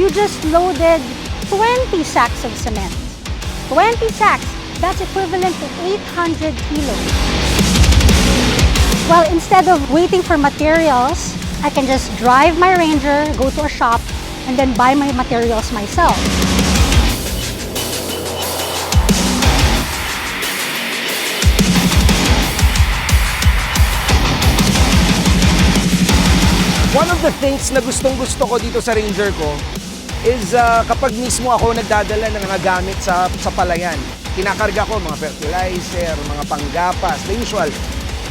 you just loaded 20 sacks of cement. 20 sacks, that's equivalent to 800 kilos. Well, instead of waiting for materials, I can just drive my Ranger, go to a shop, and then buy my materials myself. One of the things na gustong-gusto ko dito sa Ranger ko is kapag mismo ako nagdadala ng mga gamit sa palayan. Kinakarga ko mga fertilizer, mga panggapas, the usual.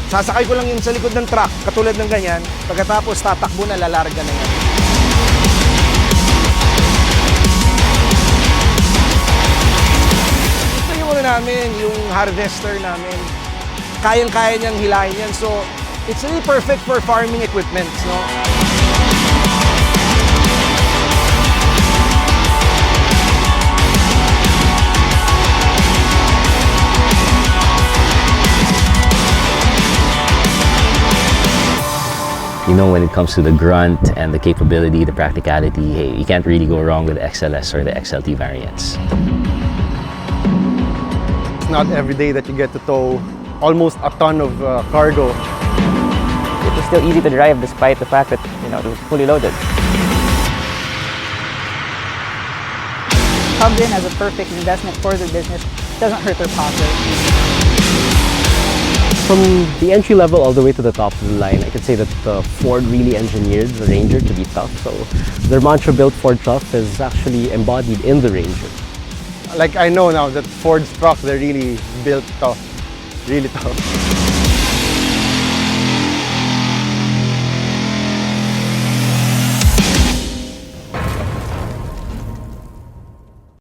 Sasakay ko lang yung sa likod ng truck, katulad ng ganyan. Pagkatapos tatakbo na, lalarga na yan. Ito yung namin, yung harvester namin. Kayang-kaya niyang hilahin yan. So, it's really perfect for farming equipment, no? You know, when it comes to the grunt and the capability, the practicality, hey, you can't really go wrong with the XLS or the XLT variants. It's not every day that you get to tow almost a ton of cargo. It was still easy to drive despite the fact that, it was fully loaded. Comes in as a perfect investment for their business, doesn't hurt their pocket. From the entry level all the way to the top of the line, I could say that Ford really engineered the Ranger to be tough. So their mantra, "Built Ford Tough," is actually embodied in the Ranger. Like I know now that Ford's trucks, they're really built tough, really tough.